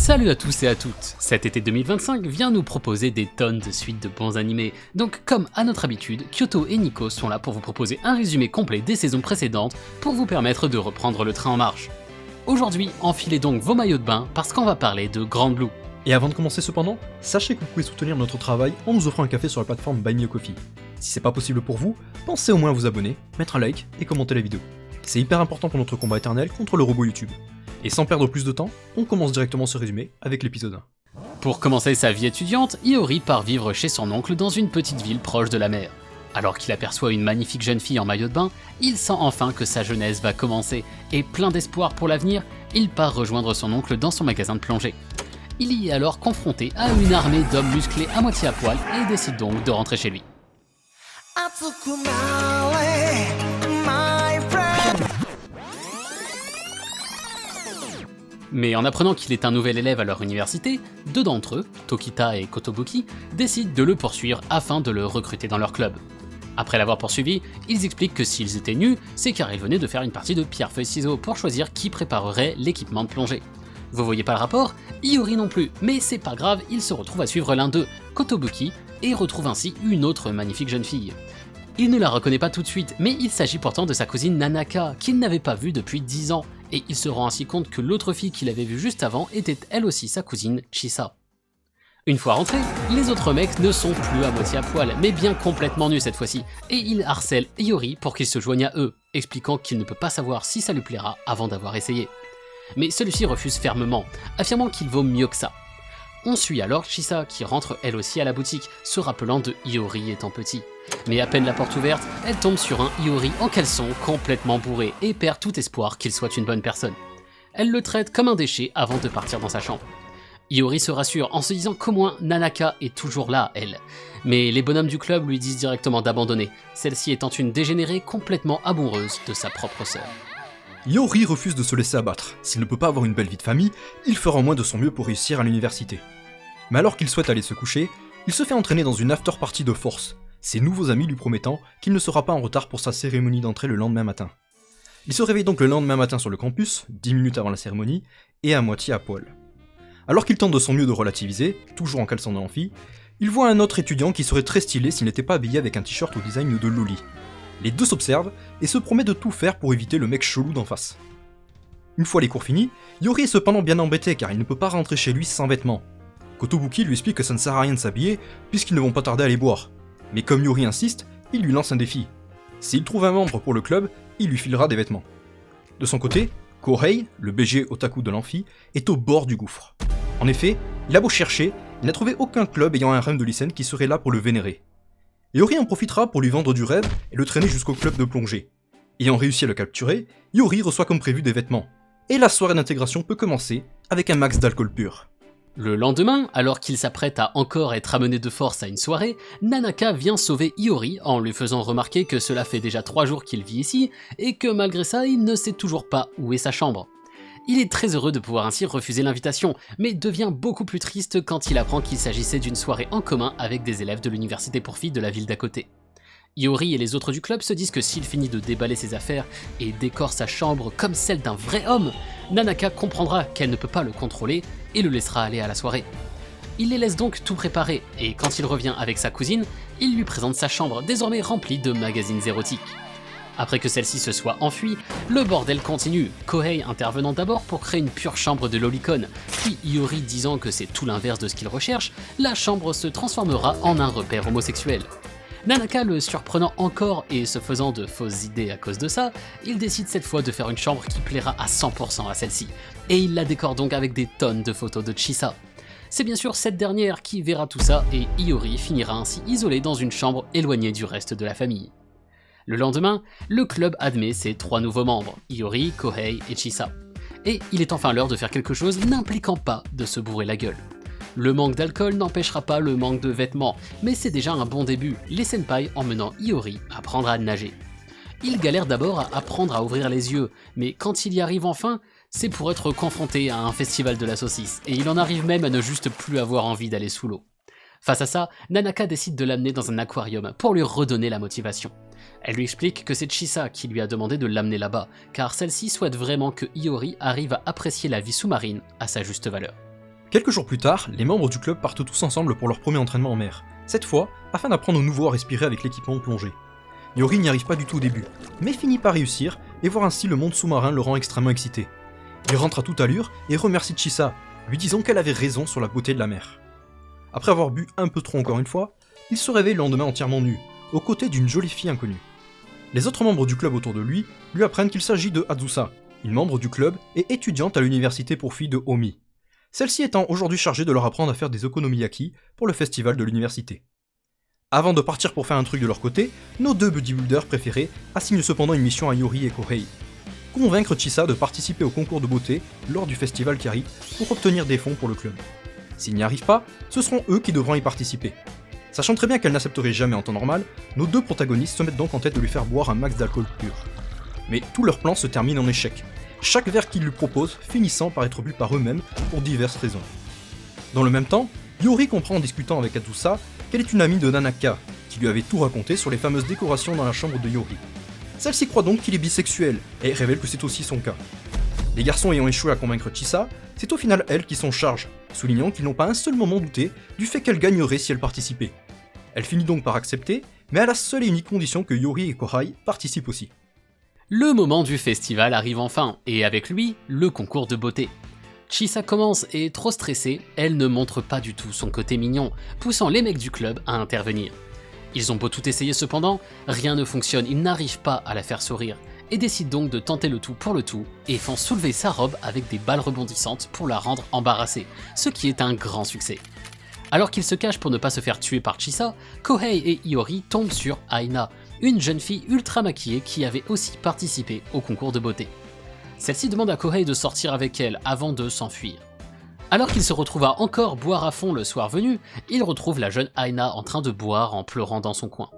Salut à tous et à toutes, cet été 2025 vient nous proposer des tonnes de suites de bons animés, donc comme à notre habitude, Kyoto et Nico sont là pour vous proposer un résumé complet des saisons précédentes pour vous permettre de reprendre le train en marche. Aujourd'hui, enfilez donc vos maillots de bain parce qu'on va parler de Grand Blue. Et avant de commencer cependant, sachez que vous pouvez soutenir notre travail en nous offrant un café sur la plateforme Buy Me a Coffee. Si c'est pas possible pour vous, pensez au moins à vous abonner, mettre un like et commenter la vidéo. C'est hyper important pour notre combat éternel contre le robot YouTube. Et sans perdre plus de temps, on commence directement ce résumé avec l'épisode 1. Pour commencer sa vie étudiante, Iori part vivre chez son oncle dans une petite ville proche de la mer. Alors qu'il aperçoit une magnifique jeune fille en maillot de bain, il sent enfin que sa jeunesse va commencer, et plein d'espoir pour l'avenir, il part rejoindre son oncle dans son magasin de plongée. Il y est alors confronté à une armée d'hommes musclés à moitié à poil et décide donc de rentrer chez lui. Mais en apprenant qu'il est un nouvel élève à leur université, deux d'entre eux, Tokita et Kotobuki, décident de le poursuivre afin de le recruter dans leur club. Après l'avoir poursuivi, ils expliquent que s'ils étaient nus, c'est car ils venaient de faire une partie de pierre-feuille-ciseaux pour choisir qui préparerait l'équipement de plongée. Vous voyez pas le rapport? Iori non plus, mais c'est pas grave, il se retrouve à suivre l'un d'eux, Kotobuki, et retrouve ainsi une autre magnifique jeune fille. Il ne la reconnaît pas tout de suite, mais il s'agit pourtant de sa cousine Nanaka, qu'il n'avait pas vue depuis 10 ans, et il se rend ainsi compte que l'autre fille qu'il avait vue juste avant était elle aussi sa cousine Chisa. Une fois rentrés, les autres mecs ne sont plus à moitié à poil, mais bien complètement nus cette fois-ci, et ils harcèlent Iori pour qu'il se joigne à eux, expliquant qu'il ne peut pas savoir si ça lui plaira avant d'avoir essayé. Mais celui-ci refuse fermement, affirmant qu'il vaut mieux que ça. On suit alors Chisa qui rentre elle aussi à la boutique, se rappelant de Iori étant petit. Mais à peine la porte ouverte, elle tombe sur un Iori en caleçon complètement bourré et perd tout espoir qu'il soit une bonne personne. Elle le traite comme un déchet avant de partir dans sa chambre. Iori se rassure en se disant qu'au moins Nanaka est toujours là, elle. Mais les bonhommes du club lui disent directement d'abandonner, celle-ci étant une dégénérée complètement amoureuse de sa propre sœur. Iori refuse de se laisser abattre. S'il ne peut pas avoir une belle vie de famille, il fera au moins de son mieux pour réussir à l'université. Mais alors qu'il souhaite aller se coucher, il se fait entraîner dans une after-party de force, ses nouveaux amis lui promettant qu'il ne sera pas en retard pour sa cérémonie d'entrée le lendemain matin. Il se réveille donc le lendemain matin sur le campus, 10 minutes avant la cérémonie, et à moitié à poil. Alors qu'il tente de son mieux de relativiser, toujours en caleçon de l'amphi, il voit un autre étudiant qui serait très stylé s'il n'était pas habillé avec un t-shirt au design de Loli. Les deux s'observent et se promettent de tout faire pour éviter le mec chelou d'en face. Une fois les cours finis, Iori est cependant bien embêté car il ne peut pas rentrer chez lui sans vêtements. Kotobuki lui explique que ça ne sert à rien de s'habiller puisqu'ils ne vont pas tarder à aller boire. Mais comme Iori insiste, il lui lance un défi. S'il trouve un membre pour le club, il lui filera des vêtements. De son côté, Kohei, le BG otaku de l'amphi, est au bord du gouffre. En effet, il a beau chercher, il n'a trouvé aucun club ayant un rem de lycéenne qui serait là pour le vénérer. Iori en profitera pour lui vendre du rêve et le traîner jusqu'au club de plongée. Ayant réussi à le capturer, Iori reçoit comme prévu des vêtements. Et la soirée d'intégration peut commencer avec un max d'alcool pur. Le lendemain, alors qu'il s'apprête à encore être amené de force à une soirée, Nanaka vient sauver Iori en lui faisant remarquer que cela fait déjà 3 jours qu'il vit ici et que malgré ça, il ne sait toujours pas où est sa chambre. Il est très heureux de pouvoir ainsi refuser l'invitation, mais devient beaucoup plus triste quand il apprend qu'il s'agissait d'une soirée en commun avec des élèves de l'université pour filles de la ville d'à côté. Iori et les autres du club se disent que s'il finit de déballer ses affaires et décore sa chambre comme celle d'un vrai homme, Nanaka comprendra qu'elle ne peut pas le contrôler et le laissera aller à la soirée. Il les laisse donc tout préparer et quand il revient avec sa cousine, il lui présente sa chambre désormais remplie de magazines érotiques. Après que celle-ci se soit enfuie, le bordel continue, Kohei intervenant d'abord pour créer une pure chambre de lolicon, puis Iori disant que c'est tout l'inverse de ce qu'il recherche, la chambre se transformera en un repère homosexuel. Nanaka le surprenant encore et se faisant de fausses idées à cause de ça, il décide cette fois de faire une chambre qui plaira à 100% à celle-ci, et il la décore donc avec des tonnes de photos de Chisa. C'est bien sûr cette dernière qui verra tout ça et Iori finira ainsi isolé dans une chambre éloignée du reste de la famille. Le lendemain, le club admet ses 3 nouveaux membres, Iori, Kohei et Chisa. Et il est enfin l'heure de faire quelque chose n'impliquant pas de se bourrer la gueule. Le manque d'alcool n'empêchera pas le manque de vêtements, mais c'est déjà un bon début, les senpai emmenant Iori apprendre à nager. Il galère d'abord à apprendre à ouvrir les yeux, mais quand il y arrive enfin, c'est pour être confronté à un festival de la saucisse, et il en arrive même à ne juste plus avoir envie d'aller sous l'eau. Face à ça, Nanaka décide de l'amener dans un aquarium pour lui redonner la motivation. Elle lui explique que c'est Chisa qui lui a demandé de l'amener là-bas, car celle-ci souhaite vraiment que Iori arrive à apprécier la vie sous-marine à sa juste valeur. Quelques jours plus tard, les membres du club partent tous ensemble pour leur premier entraînement en mer, cette fois afin d'apprendre au nouveau à respirer avec l'équipement de plongée. Yori n'y arrive pas du tout au début, mais finit par réussir et voir ainsi le monde sous-marin le rend extrêmement excité. Il rentre à toute allure et remercie Chisa, lui disant qu'elle avait raison sur la beauté de la mer. Après avoir bu un peu trop encore une fois, il se réveille le lendemain entièrement nu, aux côtés d'une jolie fille inconnue. Les autres membres du club autour de lui apprennent qu'il s'agit de Azusa, une membre du club et étudiante à l'université pour filles de Omi. Celle-ci étant aujourd'hui chargée de leur apprendre à faire des okonomiyaki pour le festival de l'université. Avant de partir pour faire un truc de leur côté, nos deux bodybuilders préférés assignent cependant une mission à Yori et Kohei. Convaincre Chisa de participer au concours de beauté lors du festival qui arrive pour obtenir des fonds pour le club. S'ils n'y arrivent pas, ce seront eux qui devront y participer. Sachant très bien qu'elle n'accepterait jamais en temps normal, nos deux protagonistes se mettent donc en tête de lui faire boire un max d'alcool pur. Mais tout leur plan se termine en échec, chaque verre qu'ils lui proposent finissant par être bu par eux-mêmes pour diverses raisons. Dans le même temps, Yori comprend en discutant avec Azusa qu'elle est une amie de Nanaka, qui lui avait tout raconté sur les fameuses décorations dans la chambre de Yori. Celle-ci croit donc qu'il est bisexuel, et révèle que c'est aussi son cas. Les garçons ayant échoué à convaincre Chisa, c'est au final elle qui s'en charge, soulignant qu'ils n'ont pas un seul moment douté du fait qu'elle gagnerait si elle participait. Elle finit donc par accepter, mais à la seule et unique condition que Yori et Kohai participent aussi. Le moment du festival arrive enfin, et avec lui, le concours de beauté. Chisa commence et, trop stressée, elle ne montre pas du tout son côté mignon, poussant les mecs du club à intervenir. Ils ont beau tout essayer cependant, rien ne fonctionne, ils n'arrivent pas à la faire sourire, et décident donc de tenter le tout pour le tout, et font soulever sa robe avec des balles rebondissantes pour la rendre embarrassée, ce qui est un grand succès. Alors qu'ils se cachent pour ne pas se faire tuer par Chisa, Kohei et Iori tombent sur Aina, une jeune fille ultra maquillée qui avait aussi participé au concours de beauté. Celle-ci demande à Kohei de sortir avec elle avant de s'enfuir. Alors qu'il se retrouve à encore boire à fond le soir venu, il retrouve la jeune Aina en train de boire en pleurant dans son coin.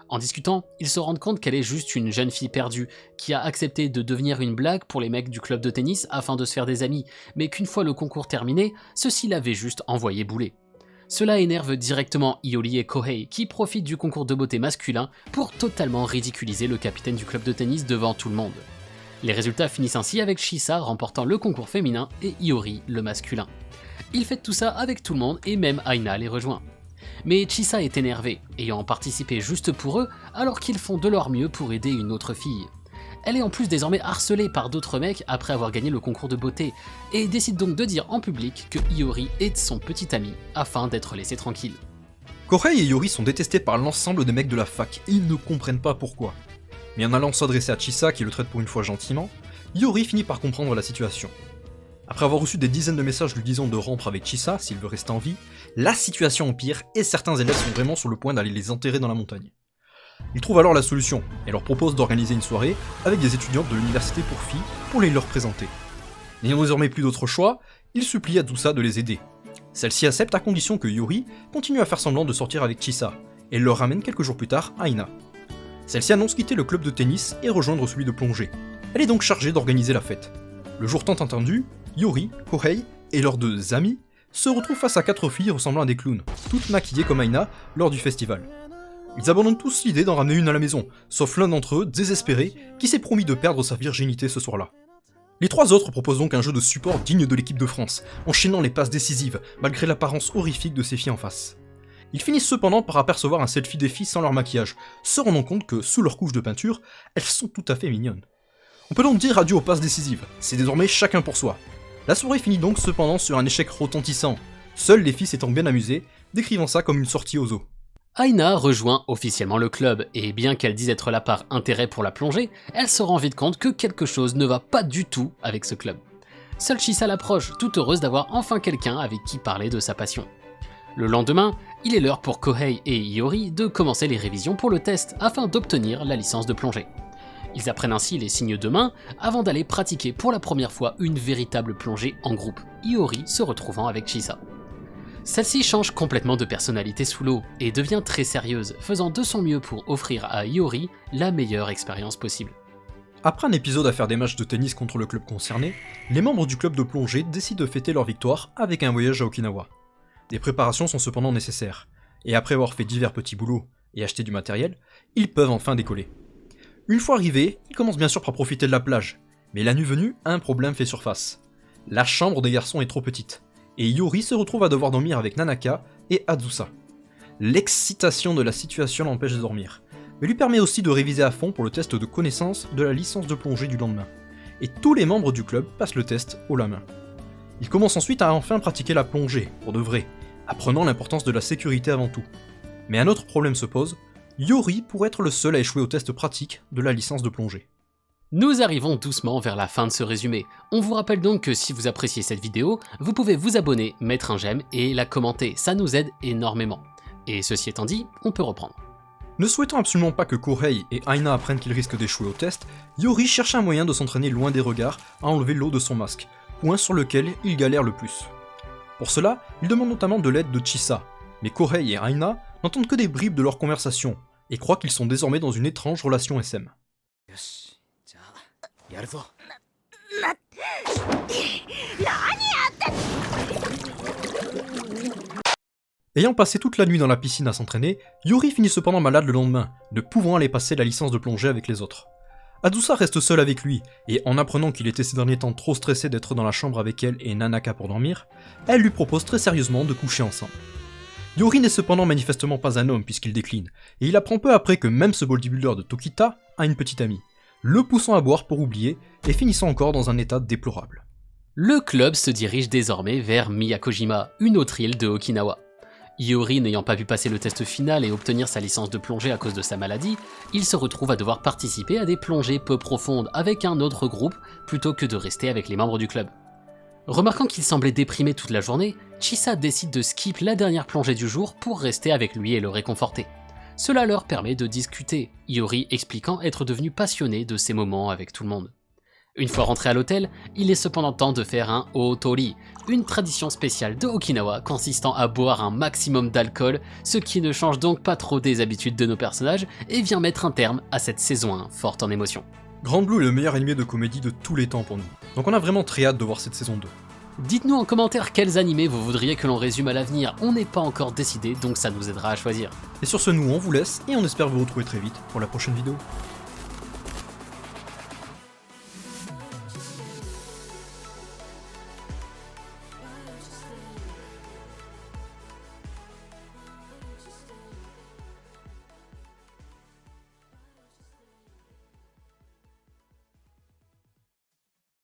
En discutant, ils se rendent compte qu'elle est juste une jeune fille perdue, qui a accepté de devenir une blague pour les mecs du club de tennis afin de se faire des amis, mais qu'une fois le concours terminé, ceux-ci l'avaient juste envoyé bouler. Cela énerve directement Iori et Kohei, qui profitent du concours de beauté masculin pour totalement ridiculiser le capitaine du club de tennis devant tout le monde. Les résultats finissent ainsi avec Chisa remportant le concours féminin et Iori le masculin. Ils fêtent tout ça avec tout le monde et même Aina les rejoint. Mais Chisa est énervée, ayant participé juste pour eux alors qu'ils font de leur mieux pour aider une autre fille. Elle est en plus désormais harcelée par d'autres mecs après avoir gagné le concours de beauté, et décide donc de dire en public que Iori est son petit ami afin d'être laissé tranquille. Kohei et Yori sont détestés par l'ensemble des mecs de la fac, et ils ne comprennent pas pourquoi. Mais en allant s'adresser à Chisa, qui le traite pour une fois gentiment, Yori finit par comprendre la situation. Après avoir reçu des dizaines de messages lui disant de rompre avec Chisa s'il veut rester en vie, la situation empire et certains élèves sont vraiment sur le point d'aller les enterrer dans la montagne. Ils trouvent alors la solution et leur proposent d'organiser une soirée avec des étudiantes de l'université pour filles pour les leur présenter. N'ayant désormais plus d'autre choix, ils supplient Azusa de les aider. Celle-ci accepte à condition que Yori continue à faire semblant de sortir avec Chisa et leur ramène quelques jours plus tard Aina. Celle-ci annonce quitter le club de tennis et rejoindre celui de plongée. Elle est donc chargée d'organiser la fête. Le jour tant attendu, Yori, Kohei et leurs deux amis se retrouvent face à 4 filles ressemblant à des clowns, toutes maquillées comme Aina lors du festival. Ils abandonnent tous l'idée d'en ramener une à la maison, sauf l'un d'entre eux, désespéré, qui s'est promis de perdre sa virginité ce soir-là. Les 3 autres proposent donc un jeu de support digne de l'équipe de France, enchaînant les passes décisives, malgré l'apparence horrifique de ces filles en face. Ils finissent cependant par apercevoir un selfie des filles sans leur maquillage, se rendant compte que, sous leur couche de peinture, elles sont tout à fait mignonnes. On peut donc dire adieu aux passes décisives, c'est désormais chacun pour soi. La soirée finit donc cependant sur un échec retentissant, seules les filles s'étant bien amusées, décrivant ça comme une sortie au zoo. Aina rejoint officiellement le club, et bien qu'elle dise être là par intérêt pour la plongée, elle se rend vite compte que quelque chose ne va pas du tout avec ce club. Seule Chisa l'approche, toute heureuse d'avoir enfin quelqu'un avec qui parler de sa passion. Le lendemain, il est l'heure pour Kohei et Iori de commencer les révisions pour le test afin d'obtenir la licence de plongée. Ils apprennent ainsi les signes de main avant d'aller pratiquer pour la première fois une véritable plongée en groupe, Iori se retrouvant avec Chisa. Celle-ci change complètement de personnalité sous l'eau et devient très sérieuse, faisant de son mieux pour offrir à Iori la meilleure expérience possible. Après un épisode à faire des matchs de tennis contre le club concerné, les membres du club de plongée décident de fêter leur victoire avec un voyage à Okinawa. Des préparations sont cependant nécessaires, et après avoir fait divers petits boulots et acheté du matériel, ils peuvent enfin décoller. Une fois arrivés, ils commencent bien sûr par profiter de la plage, mais la nuit venue, un problème fait surface. La chambre des garçons est trop petite, et Iori se retrouve à devoir dormir avec Nanaka et Azusa. L'excitation de la situation l'empêche de dormir, mais lui permet aussi de réviser à fond pour le test de connaissance de la licence de plongée du lendemain. Et tous les membres du club passent le test haut la main. Il commence ensuite à enfin pratiquer la plongée, pour de vrai, apprenant l'importance de la sécurité avant tout. Mais un autre problème se pose, Iori pourrait être le seul à échouer au test pratique de la licence de plongée. Nous arrivons doucement vers la fin de ce résumé. On vous rappelle donc que si vous appréciez cette vidéo, vous pouvez vous abonner, mettre un j'aime et la commenter, ça nous aide énormément. Et ceci étant dit, on peut reprendre. Ne souhaitant absolument pas que Kohei et Aina apprennent qu'ils risquent d'échouer au test, Iori cherche un moyen de s'entraîner loin des regards à enlever l'eau de son masque, point sur lequel il galère le plus. Pour cela, il demande notamment de l'aide de Chisa, mais Kohei et Aina n'entendent que des bribes de leur conversation, et croient qu'ils sont désormais dans une étrange relation SM. Ayant passé toute la nuit dans la piscine à s'entraîner, Iori finit cependant malade le lendemain, ne pouvant aller passer la licence de plongée avec les autres. Azusa reste seule avec lui, et en apprenant qu'il était ces derniers temps trop stressé d'être dans la chambre avec elle et Nanaka pour dormir, elle lui propose très sérieusement de coucher ensemble. Iori n'est cependant manifestement pas un homme puisqu'il décline, et il apprend peu après que même ce bodybuilder de Tokita a une petite amie, le poussant à boire pour oublier, et finissant encore dans un état déplorable. Le club se dirige désormais vers Miyakojima, une autre île de Okinawa. Iori n'ayant pas pu passer le test final et obtenir sa licence de plongée à cause de sa maladie, il se retrouve à devoir participer à des plongées peu profondes avec un autre groupe plutôt que de rester avec les membres du club. Remarquant qu'il semblait déprimé toute la journée, Chisa décide de skip la dernière plongée du jour pour rester avec lui et le réconforter. Cela leur permet de discuter, Iori expliquant être devenu passionné de ces moments avec tout le monde. Une fois rentré à l'hôtel, il est cependant temps de faire un otori, une tradition spéciale de Okinawa consistant à boire un maximum d'alcool, ce qui ne change donc pas trop des habitudes de nos personnages et vient mettre un terme à cette saison 1 forte en émotions. Grand Blue est le meilleur animé de comédie de tous les temps pour nous, donc on a vraiment très hâte de voir cette saison 2. Dites-nous en commentaire quels animés vous voudriez que l'on résume à l'avenir, on n'est pas encore décidé donc ça nous aidera à choisir. Et sur ce, nous on vous laisse et on espère vous retrouver très vite pour la prochaine vidéo.